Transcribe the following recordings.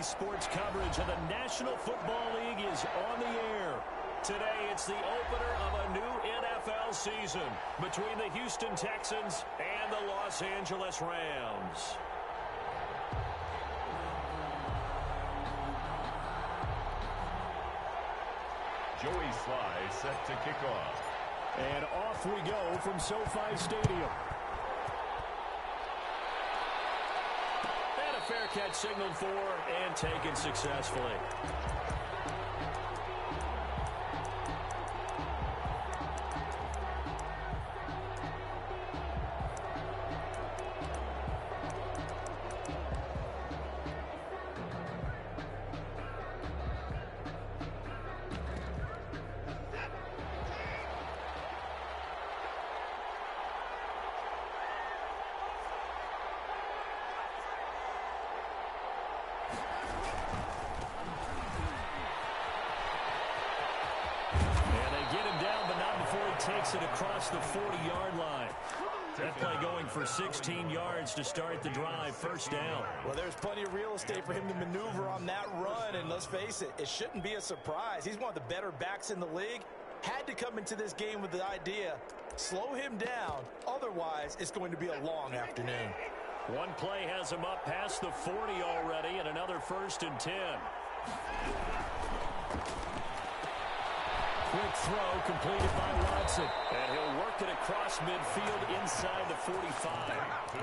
Daily sports coverage of the National Football League is on the air. Today, it's the opener of a new NFL season between the Houston Texans and the Los Angeles Rams. Joey Sly set to kick off. And off we go from SoFi Stadium. And a fair catch signaled for and taken successfully. Takes it across the 40-yard line. That play going for 16 yards to start the drive. First down. Well, there's plenty of real estate for him to maneuver on that run, and let's face it, it shouldn't be a surprise. He's one of the better backs in the league. Had to come into this game with the idea, slow him down, otherwise it's going to be a long afternoon. One play has him up past the 40 already, and another 1st and 10. Quick throw completed by Watson. And he'll work it across midfield inside the 45.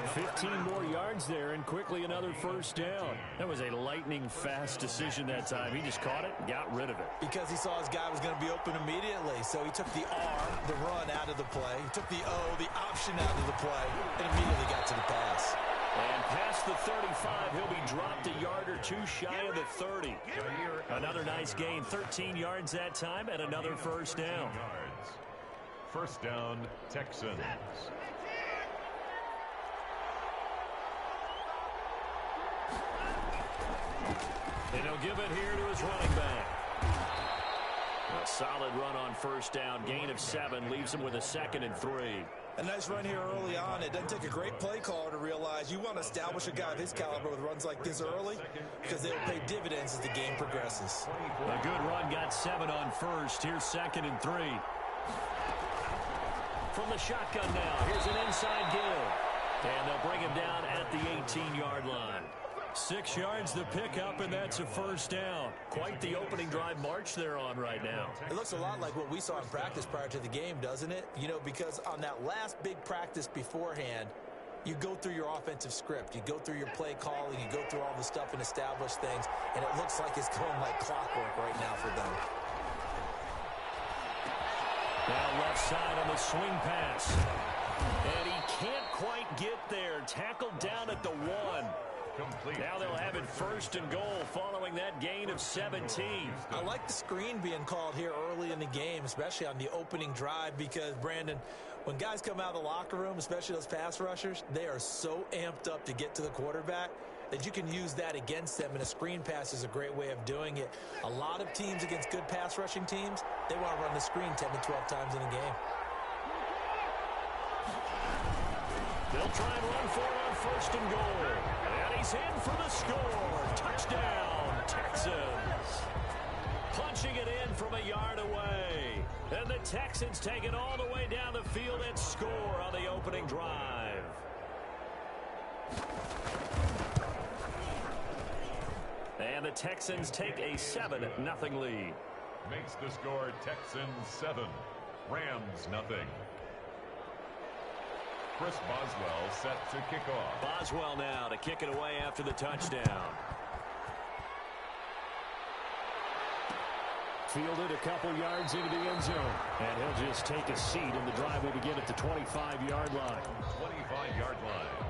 15 more yards there and quickly another first down. That was a lightning-fast decision that time. He just caught it and got rid of it. Because he saw his guy was going to be open immediately. So he took the R, the run, out of the play. He took the O, the option out of the play, and immediately got to the pass. And past the 35, he'll be dropped a yard or two shy of the 30. Another nice gain, 13 yards that time, and another first down. First down, Texans. And he'll give it here to his running back. A solid run on first down, gain of 7, leaves him with a 2nd and 3. A nice run here early on. It doesn't take a great play caller to realize you want to establish a guy of his caliber with runs like this early because they'll pay dividends as the game progresses. A good run, got 7 on first. Here's 2nd and 3. From the shotgun now, here's an inside give. And they'll bring him down at the 18-yard line. 6 yards the pickup, and that's a first down. Quite the opening drive march they're on right now. It looks a lot like what we saw in practice prior to the game, doesn't it? You know, because on that last big practice beforehand, you go through your offensive script. You go through your play calling. You go through all the stuff and establish things, and it looks like it's going like clockwork right now for them. Now left side on the swing pass. And he can't quite get there. Tackled down at the 1. Complete. Now they'll have it 1st and goal following that gain of 17. I like the screen being called here early in the game, especially on the opening drive, because, Brandon, when guys come out of the locker room, especially those pass rushers, they are so amped up to get to the quarterback that you can use that against them, and a screen pass is a great way of doing it. A lot of teams against good pass rushing teams, they want to run the screen 10 to 12 times in a game. They'll try and run for it on 1st and goal. And he's in for the score. Touchdown, Texans. Punching it in from a yard away. And the Texans take it all the way down the field and score on the opening drive. And the Texans take a 7-0 lead. Makes the score Texans 7, Rams nothing. Chris Boswell set to kick off. Boswell now to kick it away after the touchdown. Fielded a couple yards into the end zone. And he'll just take a seat, and the drive will begin at the 25-yard line. 25-yard line.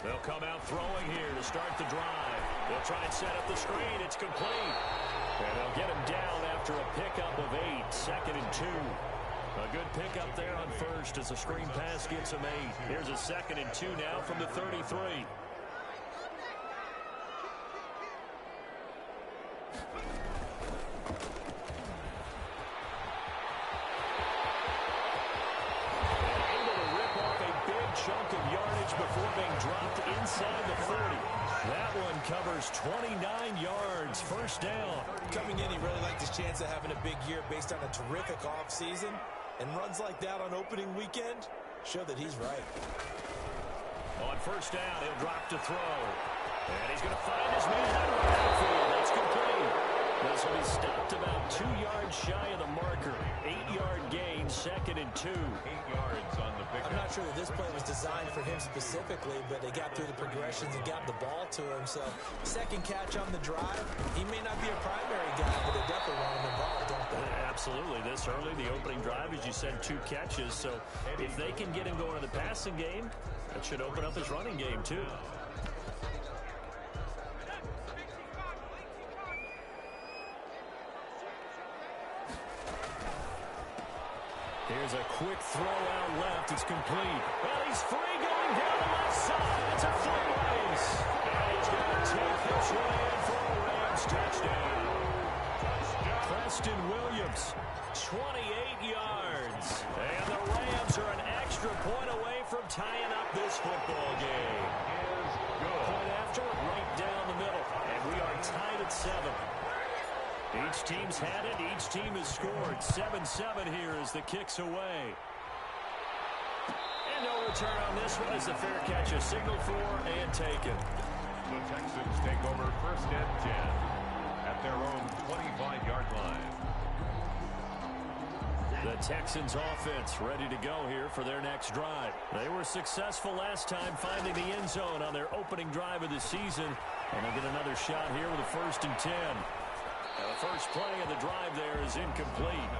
They'll come out throwing here to start the drive. They'll try and set up the screen. It's complete. And they'll get him down after a pickup of 8. 2nd and 2. A good pickup there on first as the screen pass gets him 8. Here's a 2nd and 2 now from the 33. chunk of yardage before being dropped inside the 40. That one covers 29 yards. First down. Coming in, he really liked his chance of having a big year based on a terrific offseason. And runs like that on opening weekend show that he's right. On first down, he'll drop to throw. And he's going to find his man out of the backfield. That's complete. This will be stopped about 2 yards shy of the marker. 8-yard gain, 2nd and 2. 8 yards on the pickup. I'm not sure that this play was designed for him specifically, but they got through the progressions and got the ball to him. So, second catch on the drive. He may not be a primary guy, but they definitely want him involved, don't they? Absolutely. This early, the opening drive, as you said, 2 catches. So, if they can get him going in the passing game, that should open up his running game, too. Here's a quick throw out left. It's complete. Well, he's free going down the left side. It's a full race. And he's going to take this one in for a Rams touchdown. Preston Williams, 28 yards. And the Rams are an extra point away from tying up this football game. Point after, right down the middle. And we are tied at 7. Each team's had it. Each team has scored. 7-7 here as the kick's away. And no return on this one as the fair catch is signaled for and taken. The Texans take over 1st and 10 at their own 25-yard line. The Texans offense ready to go here for their next drive. They were successful last time finding the end zone on their opening drive of the season. And they'll get another shot here with a 1st and 10. The first play of the drive there is incomplete.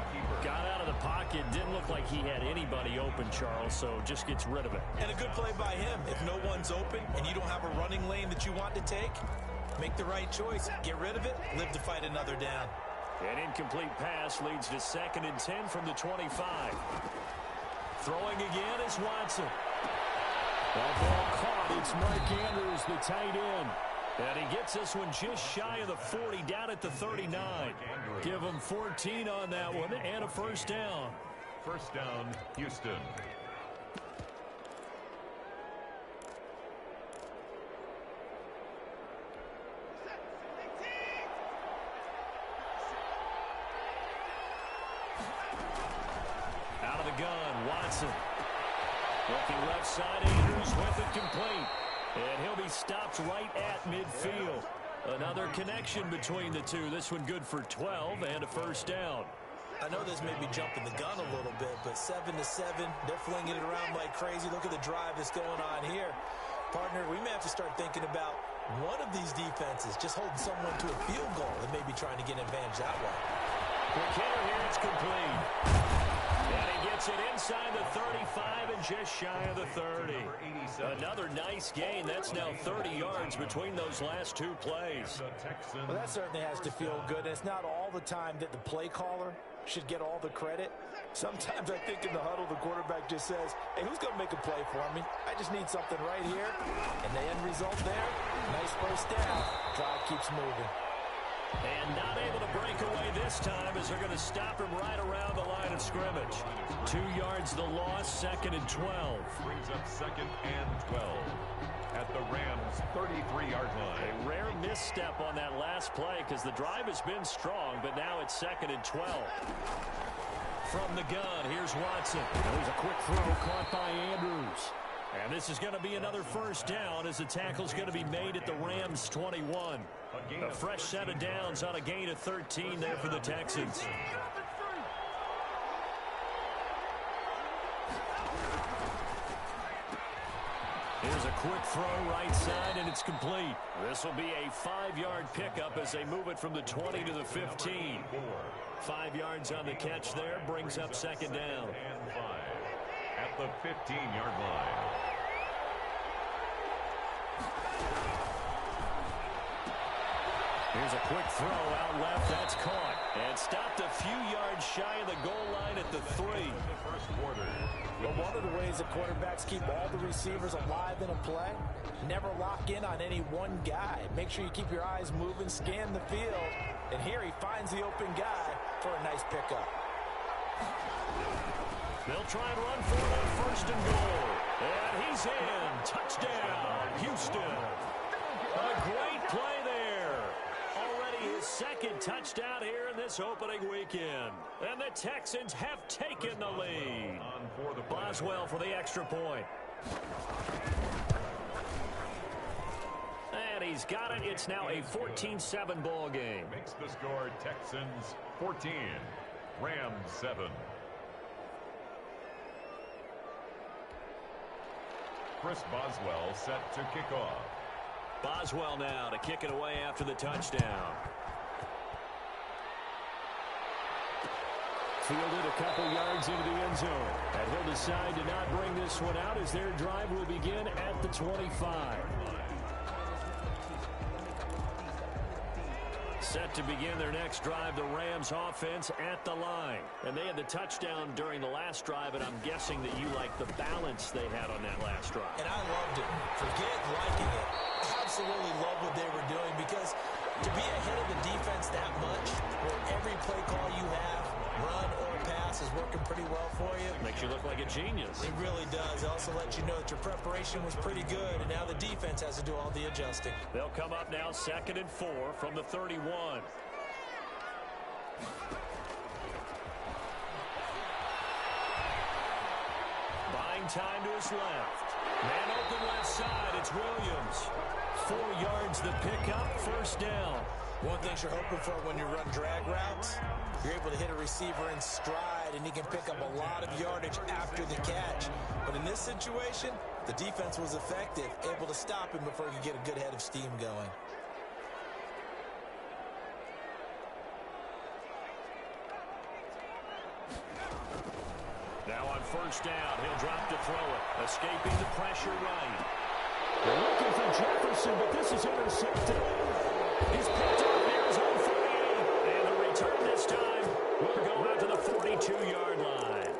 Got out of the pocket. Didn't look like he had anybody open, Charles, so just gets rid of it. And a good play by him. If no one's open and you don't have a running lane that you want to take, make the right choice. Get rid of it. Live to fight another down. An incomplete pass leads to 2nd and 10 from the 25. Throwing again is Watson. That ball caught. It's Mark Andrews, the tight end. And he gets this one just shy of the 40, down at the 39. Give him 14 on that one and a 1st down. 1st down, Houston. Out of the gun, Watson. Looking left side, Andrews with it complete. And he'll be stopped right at midfield. Another connection between the two. This one good for 12 and a 1st down. I know this may be jumping the gun a little bit, but 7-7, they're flinging it around like crazy. Look at the drive that's going on here. Partner, we may have to start thinking about one of these defenses just holding someone to a field goal and maybe trying to get an advantage that way. Quick hitter here, it's complete. And he gets it inside the 35 and just shy of the 30. Another nice gain. That's now 30 yards between those last 2 plays. Well, that certainly has to feel good. And it's not all the time that the play caller should get all the credit. Sometimes I think in the huddle, the quarterback just says, hey, who's going to make a play for me? I just need something right here. And the end result there, nice first down. Drive keeps moving. And not able to break away this time as they're going to stop him right around the line of scrimmage. 2 yards the loss, 2nd and 12. Brings up 2nd and 12 at the Rams' 33-yard line. A rare misstep on that last play because the drive has been strong, but now it's 2nd and 12. From the gun, here's Watson. There's a quick throw caught by Andrews. And this is going to be another 1st down as the tackle's going to be made at the Rams' 21. A fresh set of downs on a gain of 13 there for the Texans. Here's a quick throw right side, and it's complete. This will be a 5-yard pickup as they move it from the 20 to the 15. 5 yards on the catch there, brings up 2nd down. And 5 at the 15-yard line. Here's a quick throw out left. That's caught. And stopped a few yards shy of the goal line at the 3. But one of the ways that quarterbacks keep all the receivers alive in a play, never lock in on any one guy. Make sure you keep your eyes moving, scan the field. And here he finds the open guy for a nice pickup. They'll try and run for it on 1st and goal. And he's he's in. Touchdown, Houston. A great play there. Already his second touchdown here in this opening weekend. And the Texans have taken the lead. Boswell for the extra point. And he's got it. It's now a 14-7 ball game. Makes the score Texans 14, Rams 7. Chris Boswell set to kick off. Boswell now to kick it away after the touchdown. Fielded a couple yards into the end zone. And he'll decide to not bring this one out as their drive will begin at the 25. Set to begin their next drive, the Rams offense at the line. And they had the touchdown during the last drive, and I'm guessing that you like the balance they had on that last drive. And I loved it. Forget liking it. Absolutely love what they were doing, because to be ahead of the defense that much, where every play call you have, run or pass, is working pretty well for you. Makes you look like a genius. It really does. It also lets you know that your preparation was pretty good, and now the defense has to do all the adjusting. They'll come up now 2nd and 4 from the 31. Buying time to his left. Man open left side. It's Williams. 4 yards the pickup, first down. One thing you're hoping for when you run drag routes, you're able to hit a receiver in stride, and he can pick up a lot of yardage after the catch. But in this situation, the defense was effective, able to stop him before he could get a good head of steam going. Now on first down, he'll drop to throw it. Escaping the pressure right. They're looking for Jefferson, but this is intercepted. He's picked up near his own 48. And the return this time will go out to the 42-yard line.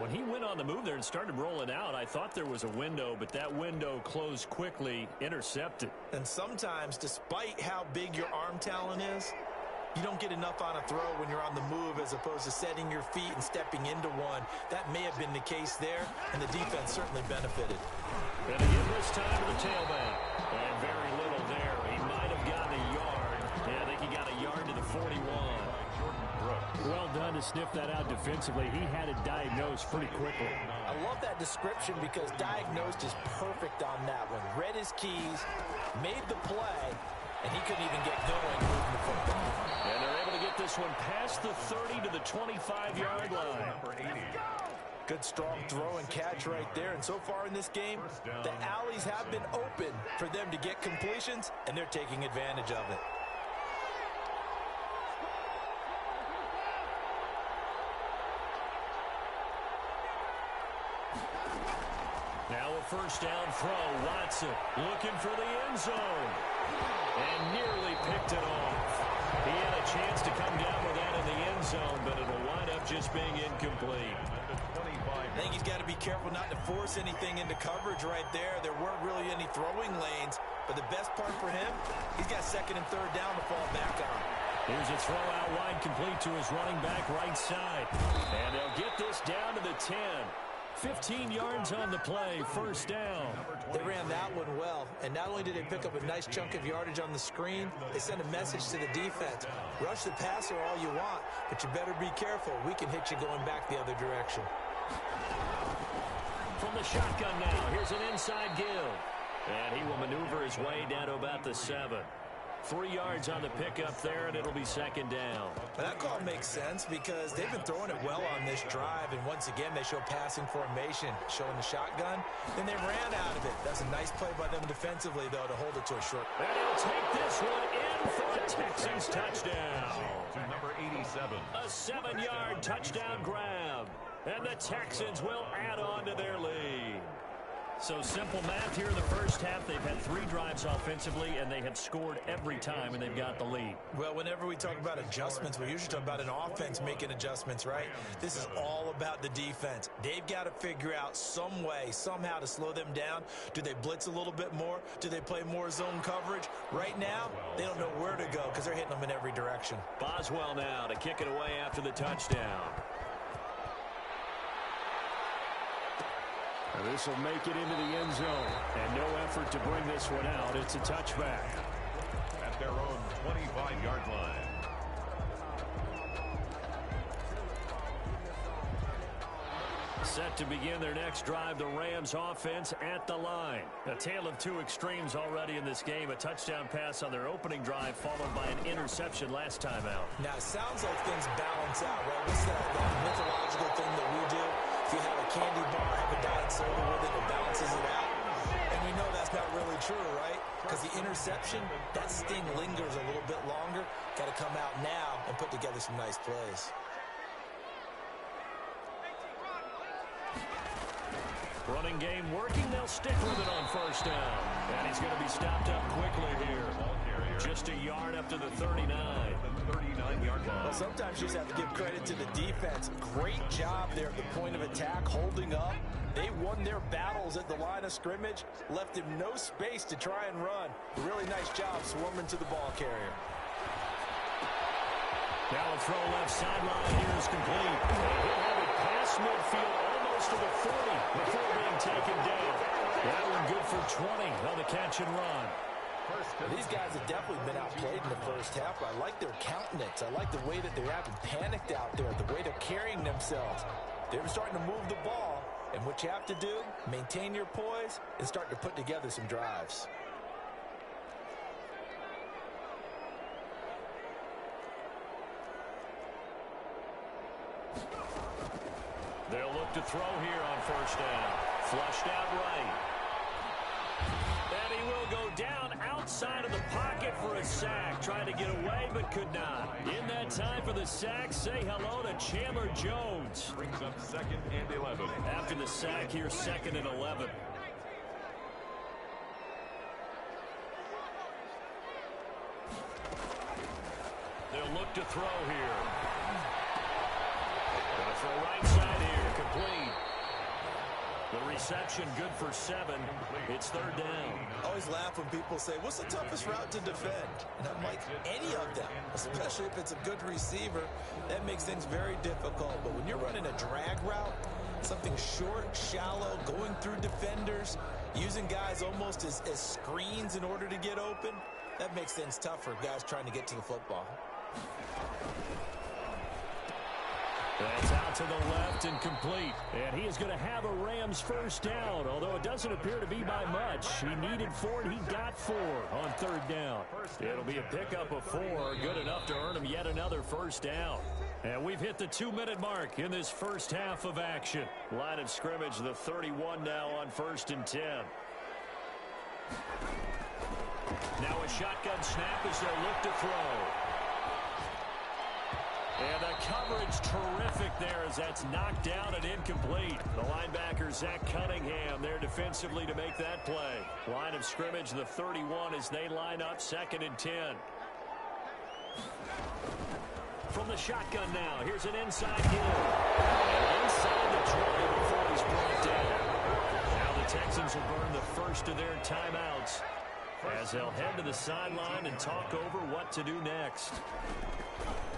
When he went on the move there and started rolling out, I thought there was a window, but that window closed quickly, intercepted. And sometimes, despite how big your arm talent is, you don't get enough on a throw when you're on the move as opposed to setting your feet and stepping into one. That may have been the case there, and the defense certainly benefited. And again this time to the tailback. And very little there. He might have gotten a yard. Yeah, I think he got a yard to the 41. Well done to sniff that out defensively. He had it diagnosed pretty quickly. I love that description because diagnosed is perfect on that one. Read his keys, made the play, and he couldn't even get going moving the football. And they're able to get this one past the 30 to the 25-yard line. Good strong throw and catch right there. And so far in this game, the alleys have been open for them to get completions, and they're taking advantage of it. Now a first down throw. Watson looking for the end zone. And nearly picked it off. He had a chance to come down with that in the end zone, but it'll wind up just being incomplete. I think he's got to be careful not to force anything into coverage right there. There weren't really any throwing lanes, but the best part for him, he's got 2nd and 3rd down to fall back on. Here's a throw out wide, complete to his running back right side. And they'll get this down to the 10. 15 yards on the play, first down. They ran that one well, and not only did they pick up a nice chunk of yardage on the screen, they sent a message to the defense. Rush the passer all you want, but you better be careful. We can hit you going back the other direction. From the shotgun now, here's an inside give. And he will maneuver his way down to about the 7. 3 yards on the pickup there, and it'll be 2nd down. Well, that call makes sense because they've been throwing it well on this drive, and once again, they show passing formation, showing the shotgun. Then they ran out of it. That's a nice play by them defensively, though, to hold it to a short. And he'll take this one in for a Texans touchdown. To number 87. A 7-yard touchdown grab. And the Texans will add on to their lead. So simple math here in the first half. They've had 3 drives offensively, and they have scored every time, and they've got the lead. Well, whenever we talk about adjustments, we usually talk about an offense making adjustments, right? This is all about the defense. They've got to figure out some way, somehow to slow them down. Do they blitz a little bit more? Do they play more zone coverage? Right now, they don't know where to go because they're hitting them in every direction. Boswell now to kick it away after the touchdown. This will make it into the end zone. And no effort to bring this one out. It's a touchback. At their own 25-yard line. Set to begin their next drive, the Rams offense at the line. A tale of two extremes already in this game. A touchdown pass on their opening drive followed by an interception last time out. Now, it sounds like things balance out, right? What's that mythological thing that we do? If you have a candy bar, have a diet soda with it, it balances it out. And we know that's not really true, right? Because the interception, that sting lingers a little bit longer. Got to come out now and put together some nice plays. Running game working. They'll stick with it on first down. And he's going to be stopped up quickly here. Just a yard up to the 39. 39-yard line. Well, sometimes you just have to give credit to the defense. Great job there at the point of attack, holding up. They won their battles at the line of scrimmage, left him no space to try and run. A really nice job swarming to the ball carrier. Now a throw left sideline here is complete. He'll have it past midfield almost to the 40 before being taken down. That one good for 20 on the catch and run. These guys have definitely been outplayed in the first half, but I like their countenance. I like the way that they haven't panicked out there, the way they're carrying themselves. They're starting to move the ball, and what you have to do, maintain your poise and start to put together some drives. They'll look to throw here on first down. Flushed out right. And he will go down outside of the pocket for a sack. Tried to get away, but could not. In that time for the sack, say hello to Chandler Jones. Brings up 2nd and 11. After the sack here, 2nd and 11. They'll look to throw here. Gonna throw right side here, complete. The reception good for 7. It's 3rd down. I always laugh when people say, what's the toughest route to defend? And I'm like, any of them, especially if it's a good receiver. That makes things very difficult. But when you're running a drag route, something short, shallow, going through defenders, using guys almost as screens in order to get open, that makes things tough for guys trying to get to the football. That's out to the left and complete. And he is going to have a Rams first down, although it doesn't appear to be by much. He needed 4, and he got 4 on 3rd down. It'll be a pickup of 4, good enough to earn him yet another first down. And we've hit the 2-minute mark in this first half of action. Line of scrimmage, the 31 now on 1st and 10. Now a shotgun snap as they look to throw. And the coverage terrific there as that's knocked down and incomplete. The linebacker, Zach Cunningham, there defensively to make that play. Line of scrimmage, the 31 as they line up 2nd and 10. From the shotgun now, here's an inside hill. And inside the 20 before he's brought down. Now the Texans will burn the first of their timeouts as they'll head to the sideline and talk over what to do next.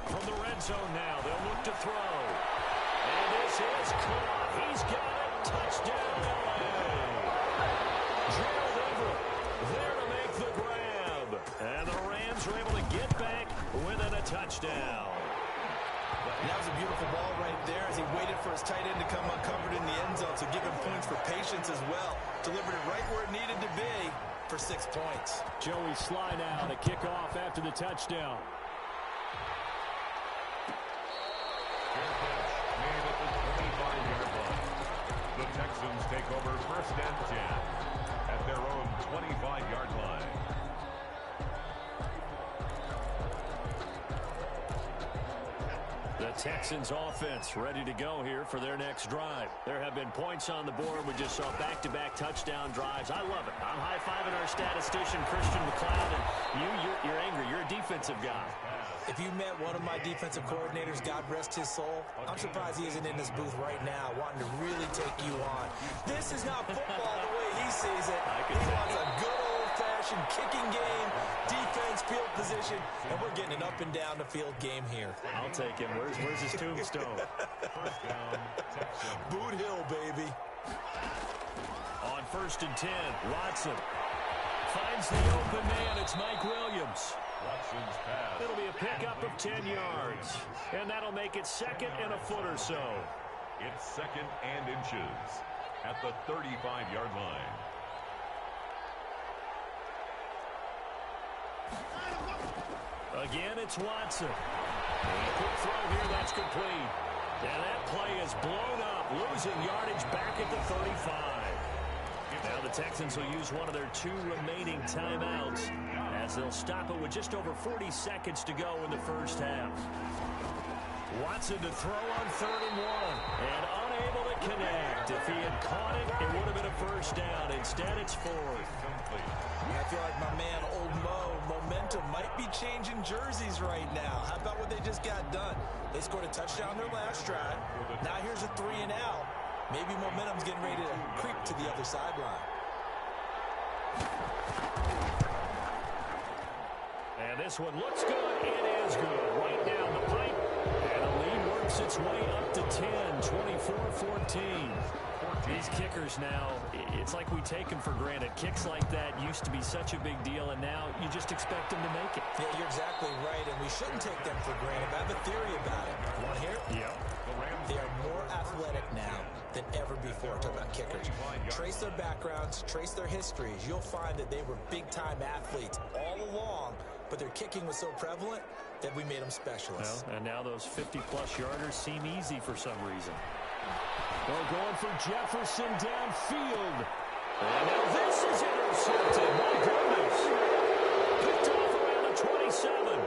From the red zone now, they'll look to throw. And this is caught. He's got it. Touchdown, LA. Gerald Everett there to make the grab. And the Rams are able to get back within a touchdown. And that was a beautiful ball right there as he waited for his tight end to come uncovered in the end zone, so give him points for patience as well. Delivered it right where it needed to be for 6 points. Joey Sly now to kick off after the touchdown. The Texans take over 1st and 10 at their own 25-yard line. The Texans offense ready to go here for their next drive. There have been points on the board. We just saw back-to-back touchdown drives. I love it. I'm high-fiving our statistician, Christian McLeod, and you're angry. You're a defensive guy. If you met one of my defensive coordinators, God rest his soul, I'm surprised he isn't in this booth right now wanting to really take you on. This is not football the way he sees it. He wants a good old-fashioned kicking game, defense, field position, and we're getting an up and down the field game here. I'll take him. Where's his tombstone? First down, Texans. Boot Hill, baby. first and 10. Watson finds the open man. It's Mike Williams. Watson's pass. It'll be a pickup of 10 yards. And that'll make it second and a foot or so. It's second and inches at the 35-yard line. Again, it's Watson. A quick throw here, that's complete. And that play is blown up, losing yardage back at the 35. Now the Texans will use one of their 2 remaining timeouts as they'll stop it with just over 40 seconds to go in the first half. Watson to throw on 3rd and 1 and unable to connect. If he had caught it, it would have been a first down. Instead, it's 4th. I feel like my man, Old Mo, momentum might be changing jerseys right now. How about what they just got done? They scored a touchdown their last drive. Now here's a 3 and out. Maybe momentum's getting ready to creep to the other sideline. And this one looks good. It is good. Right down the pipe. And the lead works its way up to 10, 24-14. These kickers now, it's like we take them for granted. Kicks like that used to be such a big deal, and now you just expect them to make it. Yeah, you're exactly right, and we shouldn't take them for granted. I have a theory about it. You want to hear it? Yeah. They are more athletic now than ever before. Talk about kickers. Trace their backgrounds, trace their histories. You'll find that they were big-time athletes all along, but their kicking was so prevalent that we made them specialists. Well, and now those 50-plus yarders seem easy for some reason. They're going for Jefferson downfield. And now this is intercepted. My goodness. Picked off around the 27.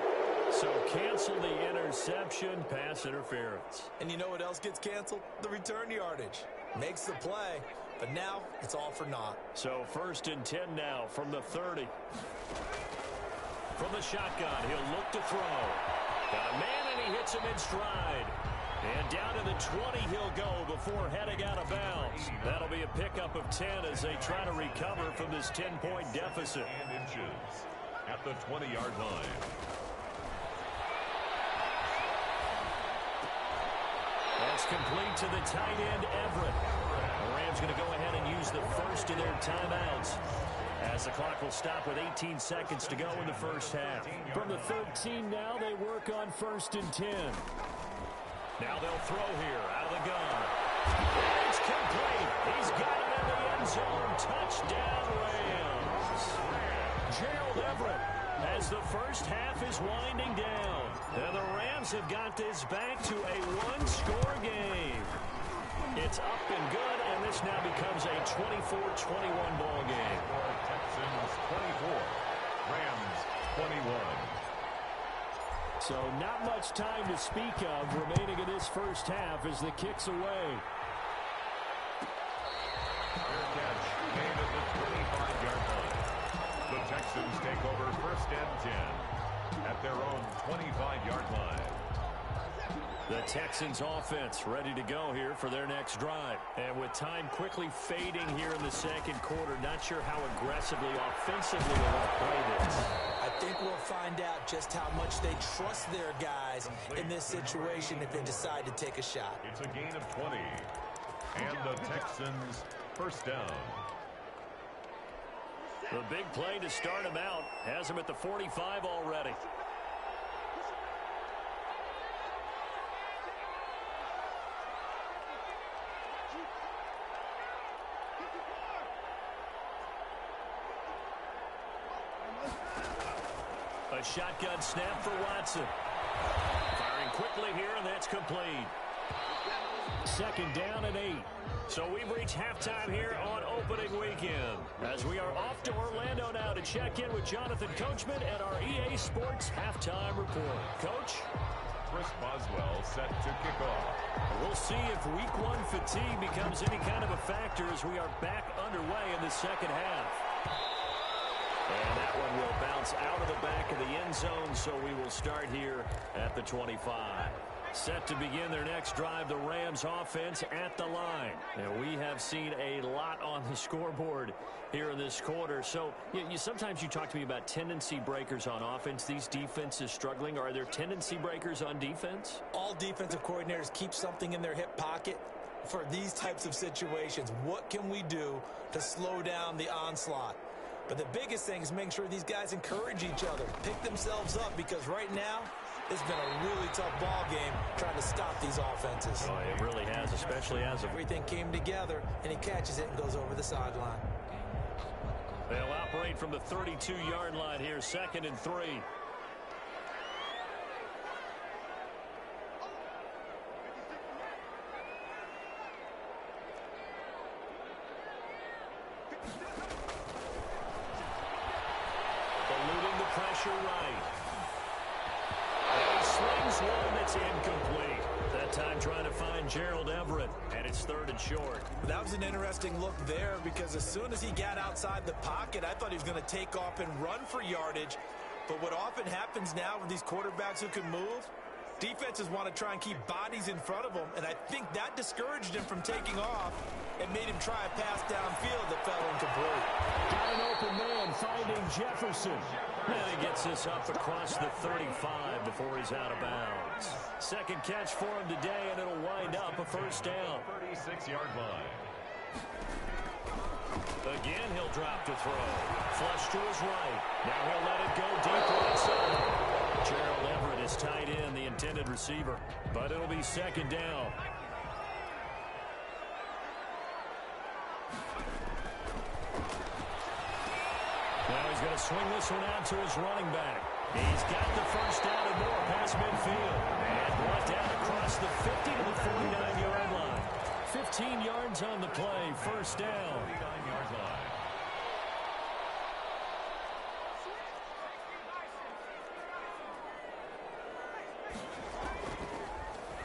So cancel the interception, pass interference. And you know what else gets canceled? The return yardage. Makes the play, but now it's all for naught. So 1st and 10 now from the 30. From the shotgun, he'll look to throw. Got a man, and he hits him in stride. And down to the 20 he'll go before heading out of bounds. That'll be a pickup of 10 as they try to recover from this 10-point deficit. And inches at the 20-yard line. That's complete to the tight end, Everett. The Rams going to go ahead and use the first of their timeouts as the clock will stop with 18 seconds to go in the first half. From the 13 now, they work on 1st and 10. Now they'll throw here out of the gun. It's complete. He's got it in the end zone. Touchdown, Rams. Gerald Everett as the first half is winding down. And the Rams have got this back to a 1-score game. It's up and good, and this now becomes a 24-21 ball game. Texans 24, Rams 21. So not much time to speak of remaining in this first half as the kick's away. Fair catch made at the 25-yard line. The Texans take over 1st and 10 at their own 25-yard line. The Texans offense ready to go here for their next drive. And with time quickly fading here in the second quarter, not sure how aggressively, offensively they want to play this. I think we'll find out just how much they trust their guys in this situation if they decide to take a shot. It's a gain of 20. And the Texans first down. The big play to start him out has him at the 45 already. A shotgun snap for Watson. Firing quickly here, and that's complete. 2nd down and 8. So we've reached halftime here on opening weekend. As we are off to Orlando now to check in with Jonathan Coachman at our EA Sports Halftime Report. Coach? Chris Boswell set to kick off. We'll see if week 1 fatigue becomes any kind of a factor as we are back underway in the second half. And that one will bounce out of the back of the end zone, so we will start here at the 25. Set to begin their next drive, the Rams offense at the line. And we have seen a lot on the scoreboard here in this quarter. So sometimes you talk to me about tendency breakers on offense. These defenses struggling. Are there tendency breakers on defense? All defensive coordinators keep something in their hip pocket. for these types of situations. What can we do to slow down the onslaught? But the biggest thing is making sure these guys encourage each other, pick themselves up, because right now it's been a really tough ball game trying to stop these offenses. Oh, it really has, especially as everything came together, and he catches it and goes over the sideline. They'll operate from the 32-yard line here, 2nd and 3. Eluding the pressure right. And he swings one that's incomplete. That time trying to find Gerald Everett, and it's 3rd and short. That was an interesting look there, because as soon as he got outside the pocket, I thought he was going to take off and run for yardage. But what often happens now with these quarterbacks who can move, defenses want to try and keep bodies in front of them, and I think that discouraged him from taking off and made him try a pass downfield that fell incomplete. Got an open man finding Jefferson. And he gets this up across the 35 before he's out of bounds. 2nd catch for him today, and it'll wind up a 1st down. 36-yard line. Again, he'll drop to throw. Flush to his right. Now he'll let it go deep right side. Gerald Everett is tied in, the intended receiver. But it'll be 2nd down. Now he's going to swing this one out to his running back. He's got the 1st down and more past midfield. And brought down across the 50 to the 49-yard line. 15 yards on the play, 1st down. 49-yard line.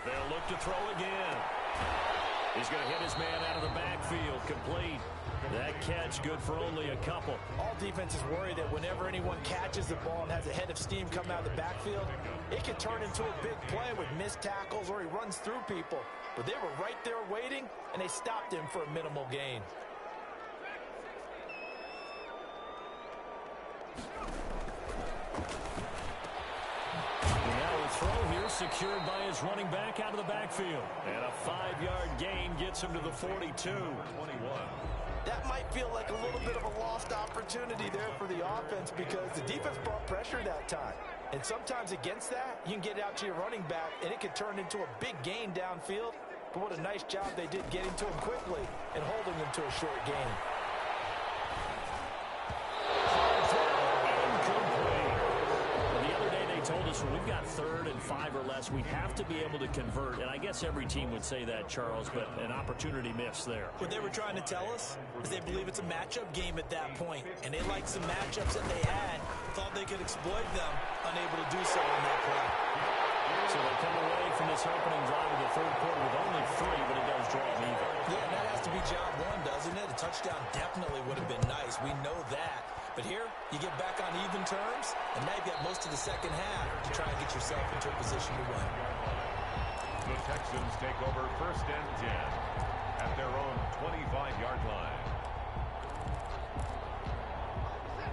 They'll look to throw again. He's going to hit his man out of the backfield, complete. That catch good for only a couple. All defenses worry that whenever anyone catches the ball and has a head of steam coming out of the backfield, it can turn into a big play with missed tackles or he runs through people. But they were right there waiting, and they stopped him for a minimal gain. Throw here secured by his running back out of the backfield. And a 5-yard gain gets him to the 42. 21. That might feel like a little bit of a lost opportunity there for the offense, because the defense brought pressure that time. And sometimes against that, you can get out to your running back, and it could turn into a big gain downfield. But what a nice job they did getting to him quickly and holding him to a short gain. Told us when we've got 3rd and 5 or less, we have to be able to convert. And I guess every team would say that, Charles, but an opportunity missed there. What they were trying to tell us is they believe it's a matchup game at that point, and they liked some matchups that they had, thought they could exploit them, unable to do so on that play. So they come away from this opening drive of the 3rd quarter with only 3, but it does draw them even. Yeah, that has to be job one, doesn't it? A touchdown definitely would have been nice. We know that. But here, you get back on even terms, and now you've got most of the 2nd half to try and get yourself into a position to win. The Texans take over 1st and 10 at their own 25-yard line.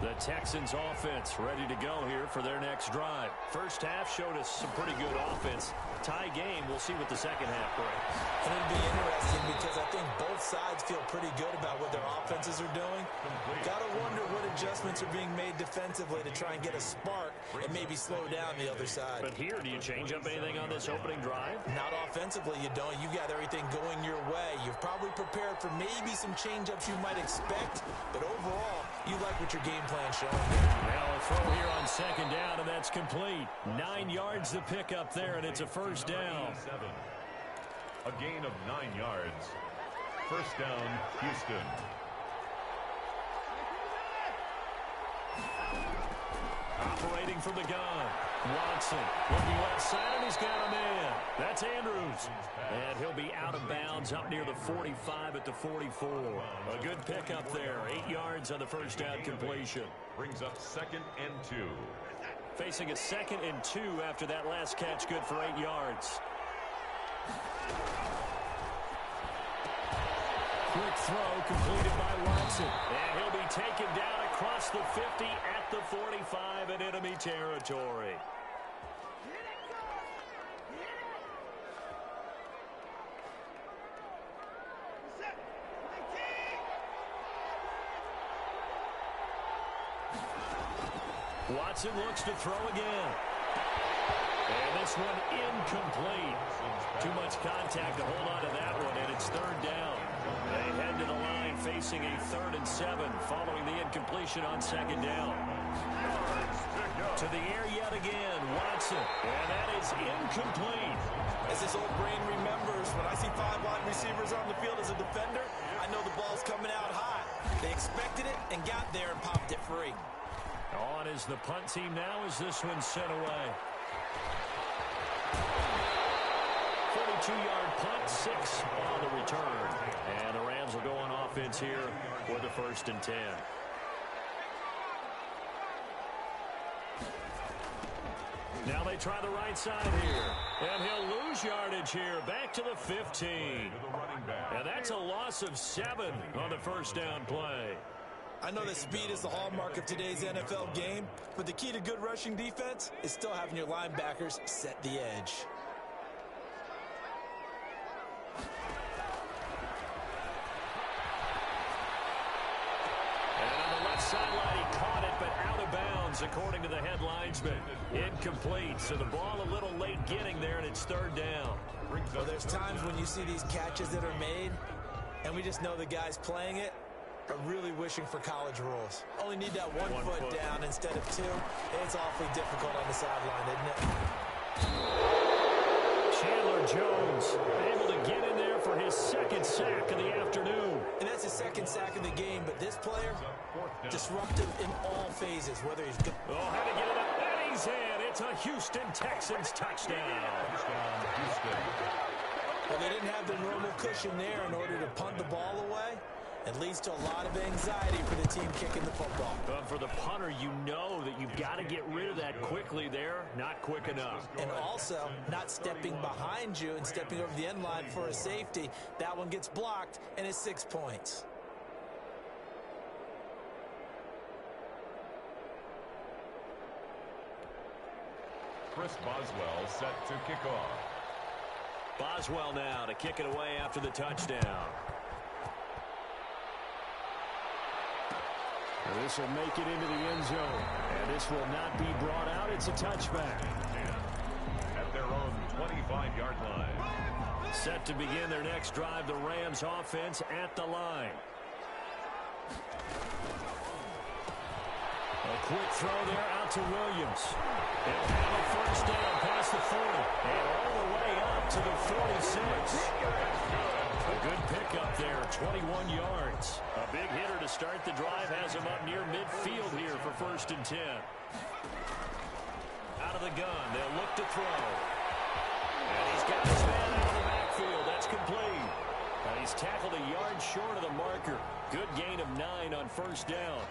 The Texans offense ready to go here for their next drive. First half showed us some pretty good offense. Tie game. We'll see what the 2nd half brings. And it'll be interesting because I think both sides feel pretty good about what their offenses are doing. Got to wonder what adjustments are being made defensively to try and get a spark and maybe slow down the other side. But here, do you change up anything on this opening drive? Not offensively, you don't. You got everything going your way. You've probably prepared for maybe some change-ups you might expect, but overall, you like what your game plan's showing. Now a throw here on 2nd down, and that's complete. 9 yards to pick up there, and it's a 1st down. A gain of 9 yards. 1st down, Houston. Operating from the gun. Watson looking left side, and he's got a man. That's Andrews. And he'll be out of bounds up near the 45 at the 44. A good pickup there. 8 yards on the 1st down completion. Brings up 2nd and 2. Facing a 2nd and 2 after that last catch, good for 8 yards. Quick throw completed by Watson. And he'll be taken down across the 50 at the 45 in enemy territory. Watson looks to throw again. And this one incomplete. Too much contact to hold on to that one, and it's third down. They head to the line facing a 3rd and 7 following the incompletion on second down. To the air yet again, Watson. And that is incomplete. As this old brain remembers, when I see 5 wide receivers on the field as a defender, I know the ball's coming out high. They expected it and got there and popped it free. On is the punt team now as this one's sent away. 42-yard punt, 6 on the return. And the Rams will go on offense here for the 1st and 10. Now they try the right side here. And he'll lose yardage here. Back to the 15. And that's a loss of 7 on the first down play. I know that speed is the hallmark of today's NFL game, but the key to good rushing defense is still having your linebackers set the edge. Sideline, he caught it, but out of bounds, according to the head linesman. Incomplete, so the ball a little late getting there, and it's 3rd down. Well, there's times when you see these catches that are made, and we just know the guys playing it are really wishing for college rules. Only need that one foot down instead of 2. It's awfully difficult on the sideline, isn't it? Chandler Jones able to get in there for his 2nd sack of the afternoon. And that's his 2nd sack of the game, but this player, disruptive in all phases, whether he's good. Oh, how to get it up, and he's in. It's a Houston Texans touchdown. Well, they didn't have the normal cushion there in order to punt the ball away. It leads to a lot of anxiety for the team kicking the football. But for the punter, you know that you've got to get rid of that quickly there. Not quick enough. And also, not stepping behind you and stepping over the end line for a safety. That one gets blocked, and it's 6 points. Chris Boswell set to kick off. Boswell now to kick it away after the touchdown. And this will make it into the end zone. And this will not be brought out. It's a touchback. At their own 25-yard line. Set to begin their next drive, the Rams offense at the line. A quick throw there out to Williams. They'll have a 1st down past the 40. And all the way up to the 46. A good pickup there, 21 yards. A big hitter to start the drive has him up near midfield here for 1st and 10. Out of the gun, they'll look to throw. And he's got his man out of the backfield. That's complete. And he's tackled a yard short of the marker. Good gain of 9 on 1st down.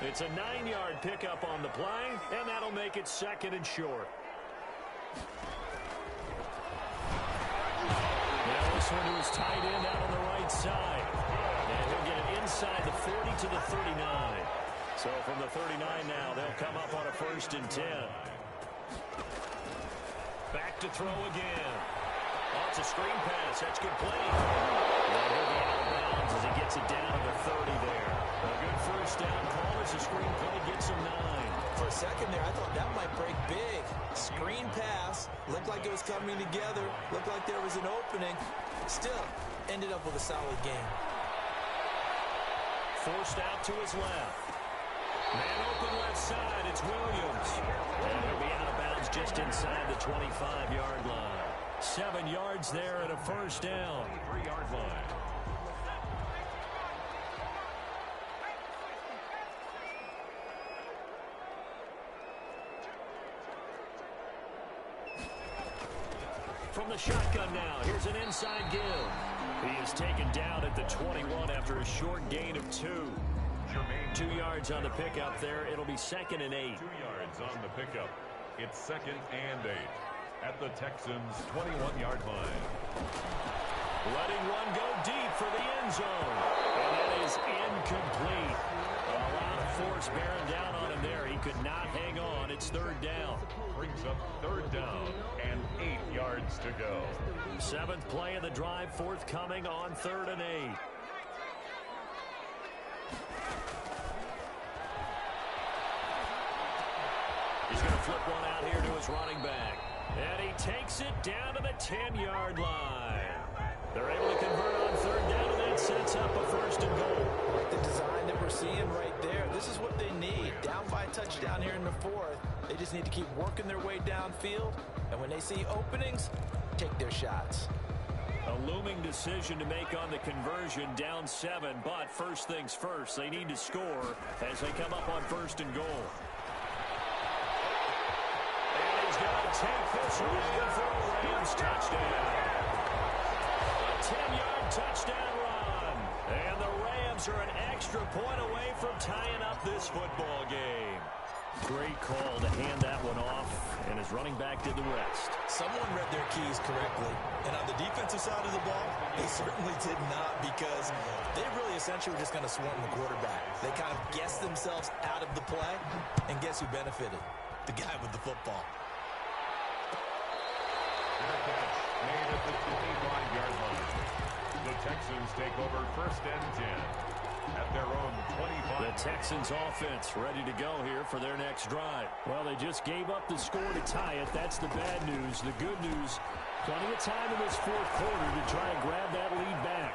It's a 9-yard pickup on the play, and that'll make it 2nd and short. Now this one to his tight end out on the right side. And he'll get it inside the 40 to the 39. So from the 39 now, they'll come up on a 1st and 10. Back to throw again. Oh, it's a screen pass. That's complete. And he'll be out of bounds as he gets it down to the 30 there. A good 1st down call as the screen play gets him 9. For a second there, I thought that might break big. Screen pass. Looked like it was coming together. Looked like there was an opening. Still, ended up with a solid game. Forced out to his left. Man open left side. It's Williams. And he'll be out of bounds just inside the 25-yard line. 7 yards there and a 1st down. 3-yard line. From the shotgun now, here's an inside give. He is taken down at the 21 after a short gain of 2. 2 yards on the pickup there. It'll be 2nd and 8. 2 yards on the pickup. It's 2nd and 8 at the Texans' 21-yard line. Letting one go deep for the end zone. And that is incomplete. A lot of force bearing down on him there. He could not hang on. It's 3rd down. Brings up 3rd down and 8 yards to go. 7th play of the drive forthcoming on 3rd and 8. flip one out here to his running back. And he takes it down to the 10-yard line. They're able to convert on third down, and that sets up a first and goal. Like the design that we're seeing right there. This is what they need. Down by a touchdown here in the fourth. They just need to keep working their way downfield. And when they see openings, take their shots. A looming decision to make on the conversion, down 7. But first things first, they need to score as they come up on first and goal. And he's going to take this away for a Rams touchdown. A 10-yard touchdown run. And the Rams are an extra point away from tying up this football game. Great call to hand that one off, and his running back did the rest. Someone read their keys correctly. And on the defensive side of the ball, they certainly did not, because they really essentially were just going to swarm the quarterback. They kind of guessed themselves out of the play, and guess who benefited? The guy with the football. Fair catch made at the 25-yard line. The Texans take over first and 10 at their own 25. The Texans offense ready to go here for their next drive. Well, they just gave up the score to tie it. That's the bad news. The good news, plenty of time in this fourth quarter to try and grab that lead back.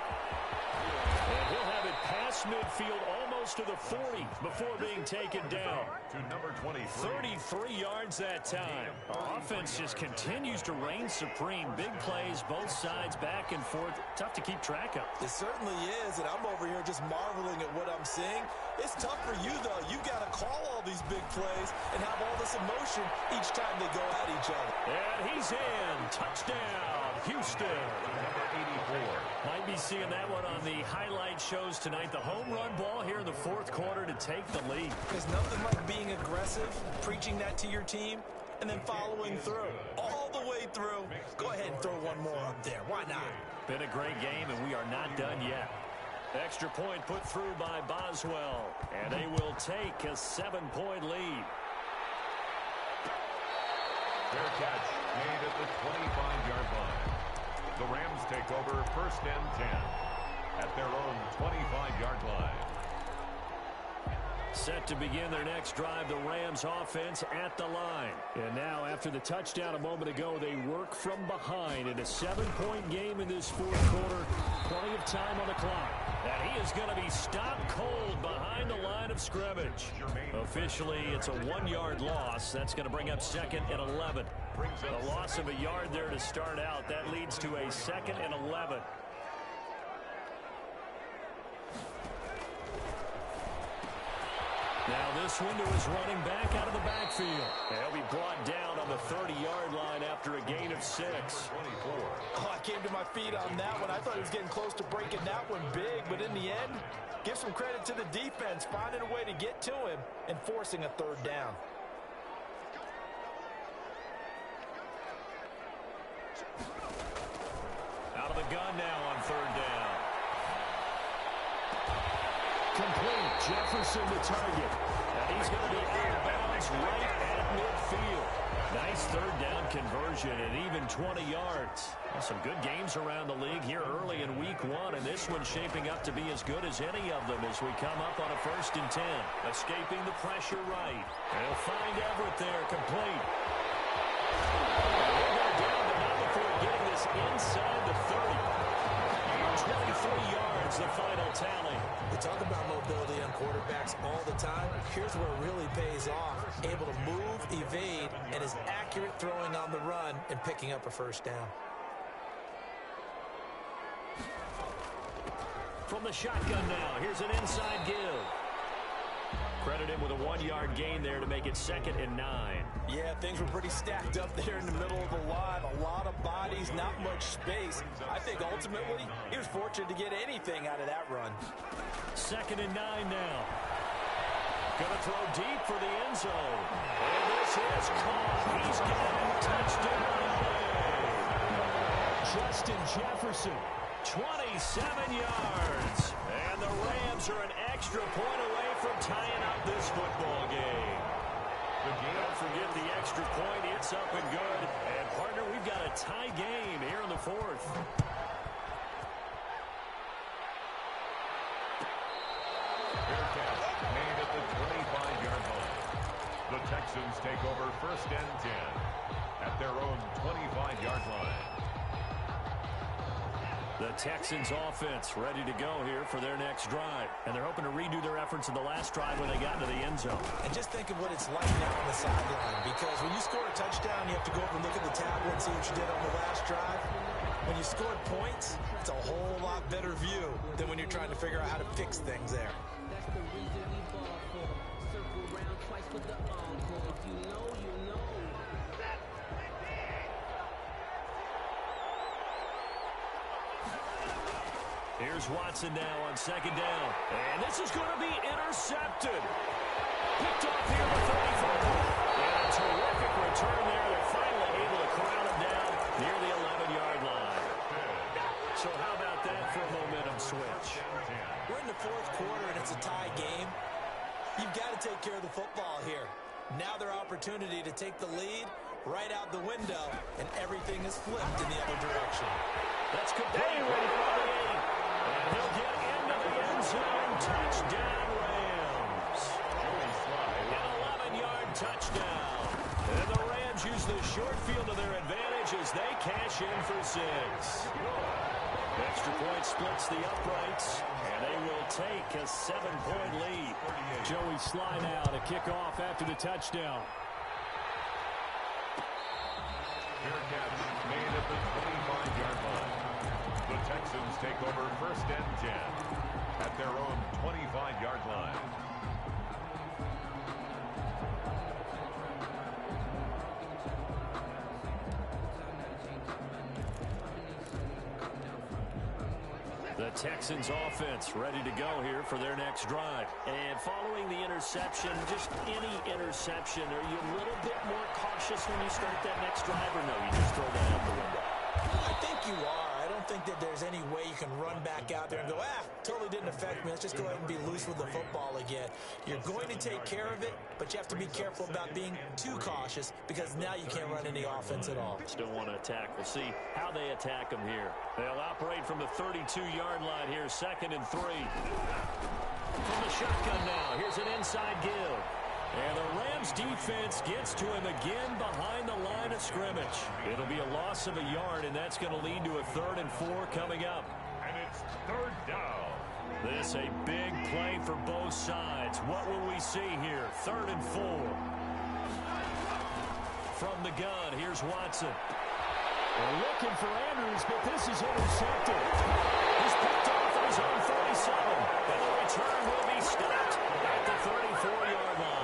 And he'll have it past midfield almost to the 40 before being taken down. To number 23. 33 yards that time. Our offense just continues to reign supreme. Big plays, both sides, back and forth. Tough to keep track of. It certainly is, and I'm over here just marveling at what I'm seeing. It's tough for you, though. You've got to call all these big plays and have all this emotion each time they go at each other. And he's in. Touchdown, Houston. Number 84. Might be seeing that one on the highlight shows tonight. The home run ball here in the fourth quarter to take the lead. There's nothing like being aggressive, preaching that to your team, and then following through. All the way through. Go ahead and throw one more up there. Why not? Been a great game, and we are not done yet. Extra point put through by Boswell, and they will take a 7-point lead. Fair catch made at the 25-yard line. The Rams take over first and 10 at their own 25-yard line. Set to begin their next drive, the Rams offense at the line. And now, after the touchdown a moment ago, they work from behind in a 7-point game in this fourth quarter. Plenty of time on the clock. And he is going to be stopped cold behind the line of scrimmage. Officially, it's a 1-yard loss. That's going to bring up second and 11. The loss of a yard there to start out. That leads to a second and 11. Now this one to his running back out of the backfield. He'll be brought down on the 30-yard line after a gain of 6. 24. Oh, I came to my feet on that one. I thought he was getting close to breaking that one big, but in the end, give some credit to the defense, finding a way to get to him and forcing a third down. Out of the gun now on third down. Complete. Jefferson the target. And he's going to be out of bounds right at midfield. Nice third down conversion and even 20 yards. Well, some good games around the league here early in week 1, and this one's shaping up to be as good as any of them as we come up on a first and 10. Escaping the pressure right. And he'll find Everett there, complete. And he'll go down, but not before getting this inside the 30. 23 yards, the final tally. We talk about mobility on quarterbacks all the time. Here's where it really pays off. Able to move, evade, and is accurate throwing on the run and picking up a first down. From the shotgun now, here's an inside give. Credit him with a 1-yard gain there to make it second and 9. Yeah, things were pretty stacked up there in the middle of the line. A lot of bodies, not much space. I think ultimately he was fortunate to get anything out of that run. Second and 9 now. Gonna throw deep for the end zone. And this is caught. He's got it. Touchdown. Justin Jefferson, 27 yards. And the Rams are an extra point away from tying up this football game. Don't forget the extra point. It's up and good. And, partner, we've got a tie game here in the fourth. Fair catch made at the 25-yard line. The Texans take over first and 10 at their own 25-yard line. The Texans offense ready to go here for their next drive. And they're hoping to redo their efforts in the last drive when they got into the end zone. And just think of what it's like now on the sideline. Because when you score a touchdown, you have to go over and look at the tablet and see what you did on the last drive. When you scored points, it's a whole lot better view than when you're trying to figure out how to fix things there. That's the reason we ball for them. Circle around twice with the encore. If you know, you know. Here's Watson now on second down. And this is going to be intercepted. Picked off here at the 34. And a terrific return there. They're finally able to corral him down near the 11-yard line. So how about that for a momentum switch? We're in the fourth quarter, and it's a tie game. You've got to take care of the football here. Now their opportunity to take the lead right out the window, and everything is flipped in the other direction. That's complete. Ready for the game. And he'll get into the end zone. Touchdown, Rams. An 11-yard touchdown. And the Rams use the short field to their advantage as they cash in for 6. Extra point splits the uprights, and they will take a 7-point lead. Joey Sly now to kick off after the touchdown. Fair catch made at the 25-yard line. The Texans take over first and 10 at their own 25-yard line. The Texans offense ready to go here for their next drive. And following the interception, just any interception, are you a little bit more cautious when you start that next drive, or no, you just throw that out the window? I think you are. I don't think that there's any way you can run back out there and go, totally didn't affect me. Let's just go ahead and be loose with the football again. You're going to take care of it, but you have to be careful about being too cautious because now you can't run any offense at all. Still want to attack. We'll see how they attack them here. They'll operate from the 32-yard line here, 2nd and 3. From the shotgun now, here's an inside give. And the Rams defense gets to him again behind the line of scrimmage. It'll be a loss of a yard, and that's going to lead to a 3rd and 4 coming up. And it's 3rd down. This a big play for both sides. What will we see here? 3rd and 4. From the gun, here's Watson. They're looking for Andrews, but this is intercepted. He's picked off at his own 37. And the return will be stopped at the 34-yard line.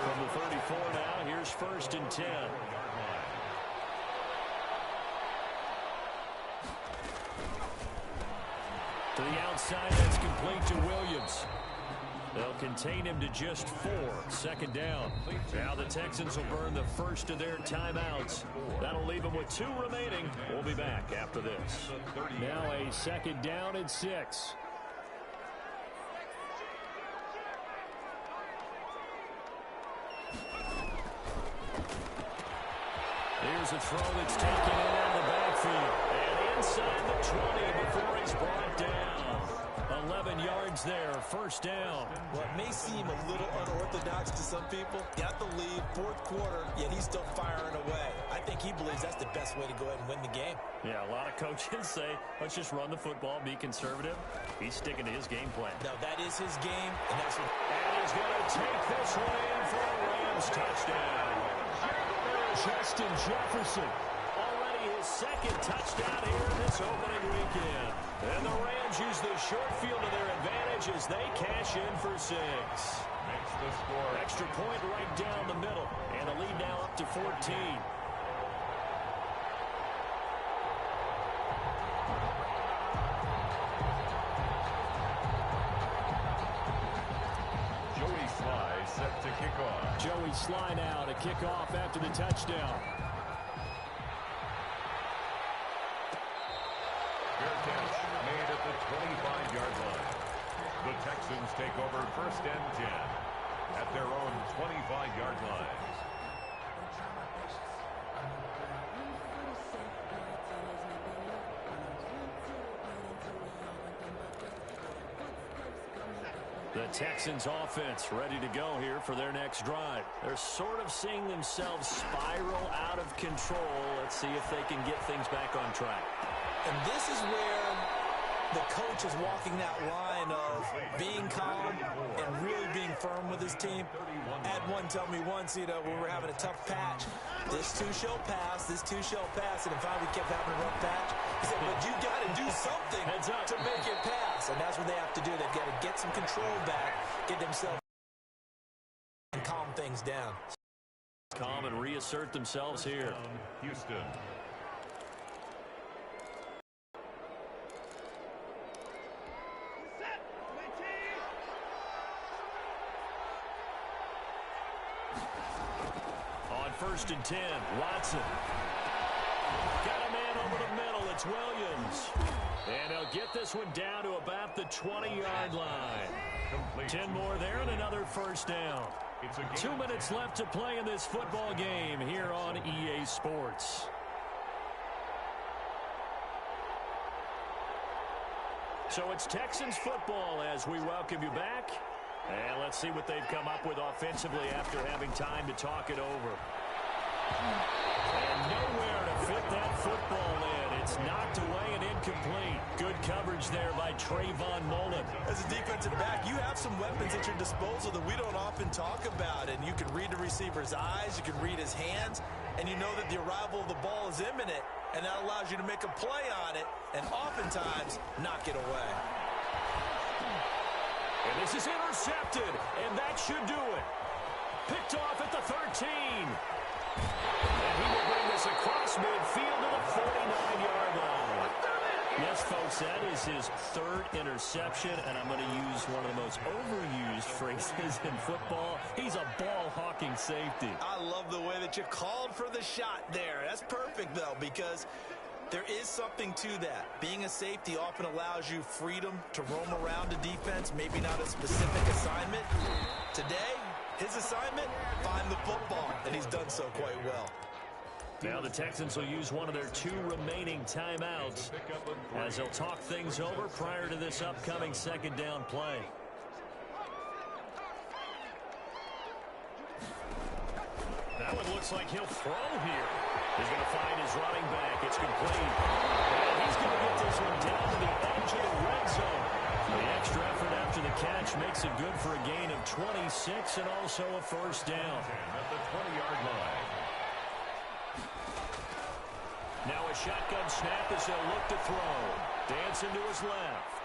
From the 34 now, here's 1st and 10. To the outside, that's complete to Williams. They'll contain him to just 4. 2nd down. Now the Texans will burn the first of their timeouts. That'll leave them with 2 remaining. We'll be back after this. Now a 2nd down and 6. Here's a throw that's taken in out of the backfield. And inside the 20 before he's brought down. 11 yards there, 1st down. What may seem a little unorthodox to some people, got the lead, 4th quarter, yet he's still firing away. I think he believes that's the best way to go ahead and win the game. Yeah, a lot of coaches say, let's just run the football, be conservative. He's sticking to his game plan. No, that is his game, and that's what... And he's going to take this one in for a Rams touchdown. Justin Jefferson. Already his 2nd touchdown here in this opening weekend. And the Rams use the short field to their advantage as they cash in for 6. Makes the score. Extra point right down the middle. And the lead now up to 14. Joey Sly set to kick off. Joey Sly now to kick off after the touchdown. Fair catch made at the 25-yard line. The Texans take over 1st and 10 at their own 25-yard line. The Texans offense ready to go here for their next drive. They're sort of seeing themselves spiral out of control. Let's see if they can get things back on track. And this is where the coach is walking that line of being calm and really being firm with his team. I had one tell me once, when we were having a tough patch, this too shall pass, this too shall pass, and if we kept having a rough patch, he said, but you got to do something to make it pass, and that's what they have to do. They've got to get some control back, get themselves and calm things down. Calm and reassert themselves here. Houston. First and 10, Watson. Got a man over the middle. It's Williams. And he'll get this one down to about the 20-yard line. 10 more there and another first down. 2 minutes left to play in this football game here on EA Sports. So it's Texans football as we welcome you back. And let's see what they've come up with offensively after having time to talk it over. And nowhere to fit that football in. It's knocked away and incomplete. Good coverage there by Trayvon Mullen. As a defensive back, you have some weapons at your disposal that we don't often talk about. And you can read the receiver's eyes, you can read his hands, and you know that the arrival of the ball is imminent. And that allows you to make a play on it and oftentimes knock it away. And this is intercepted, and that should do it. Picked off at the 13. And he will bring this across midfield to the 49-yard line. Yes, folks, that is his third interception, and I'm going to use one of the most overused phrases in football. He's a ball-hawking safety. I love the way that you called for the shot there. That's perfect, though, because there is something to that. Being a safety often allows you freedom to roam around a defense, maybe not a specific assignment. Today, his assignment, find the football, and he's done so quite well. Now the Texans will use one of their 2 remaining timeouts as they'll talk things over prior to this upcoming second down play. That one looks like he'll throw here. He's going to find his running back. It's complete. And he's going to get this one down to the edge of the red zone. The extra effort after the catch makes it good for a gain of 26 and also a first down. At the 20-yard line. Now a shotgun snap as they'll look to throw. Dancing to his left.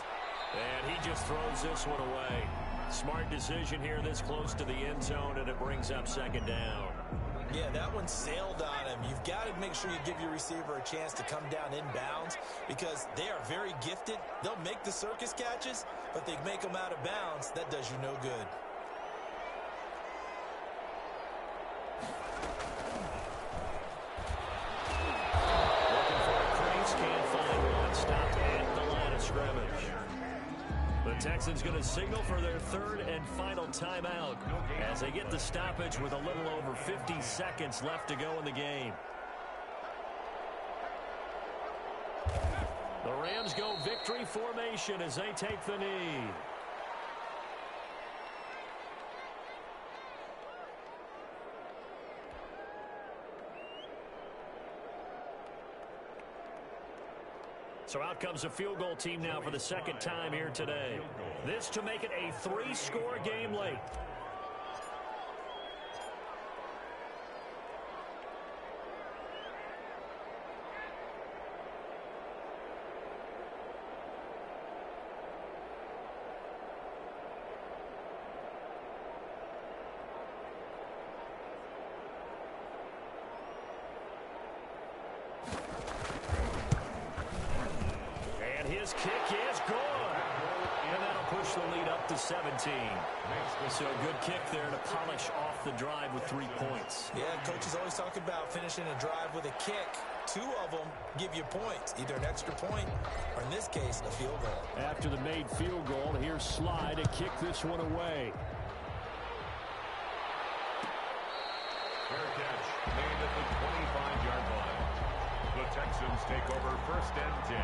And he just throws this one away. Smart decision here this close to the end zone, and it brings up second down. Yeah, that one sailed on him. You've got to make sure you give your receiver a chance to come down inbounds because they are very gifted. They'll make the circus catches, but they make them out of bounds. That does you no good. Looking for a crease, can't find one. Stopped at the line of scrimmage. The Texans going to signal for their third and final timeout as they get the stoppage with a little over 50 seconds left to go in the game. The Rams go victory formation as they take the knee. So out comes a field goal team now for the second time here today. This to make it a 3-score game late. His kick is good. And that'll push the lead up to 17. So a good kick there to polish off the drive with 3 points. Yeah, coaches always talk about finishing a drive with a kick. 2 of them give you points, either an extra point or, in this case, a field goal. After the made field goal, here's Sly to kick this one away. Fair catch made at the 25-yard line. The Texans take over first and 10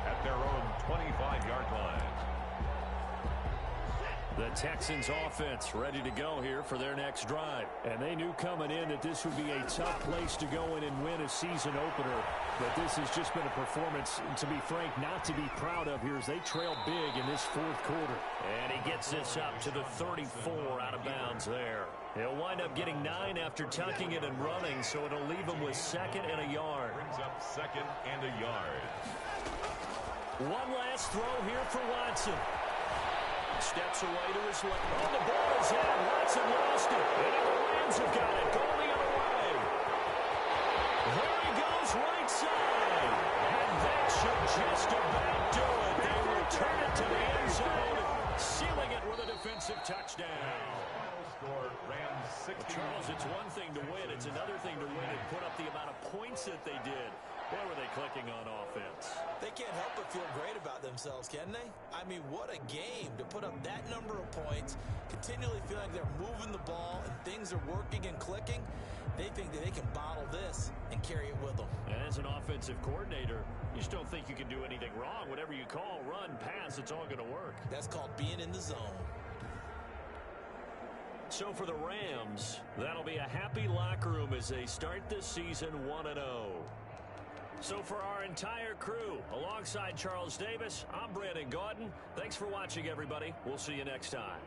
at their own 25-yard line. The Texans offense ready to go here for their next drive. And they knew coming in that this would be a tough place to go in and win a season opener. But this has just been a performance, to be frank, not to be proud of here as they trail big in this fourth quarter. And he gets this up to the 34 out of bounds there. He'll wind up getting 9 after tucking it and running, so it'll leave him with 2nd and a yard. Brings up 2nd and a yard. One last throw here for Watson. Steps away to his left. Oh, the ball is out. Watson lost it. And now the Rams have got it. Going the other way. There he goes, right side. And that should just about do it. They return it to the end zone, sealing it with a defensive touchdown. Score Rams 60. Charles, it's one thing to win. It's another thing to win and put up the amount of points that they did. Boy, were they clicking on offense. They can't help but feel great about themselves, can they? I mean, what a game to put up that number of points, continually feel like they're moving the ball and things are working and clicking. They think that they can bottle this and carry it with them. And as an offensive coordinator, you just don't think you can do anything wrong. Whatever you call, run, pass, it's all going to work. That's called being in the zone. So for the Rams, that'll be a happy locker room as they start this season 1-0. So for our entire crew, alongside Charles Davis, I'm Brandon Gaudin. Thanks for watching, everybody. We'll see you next time.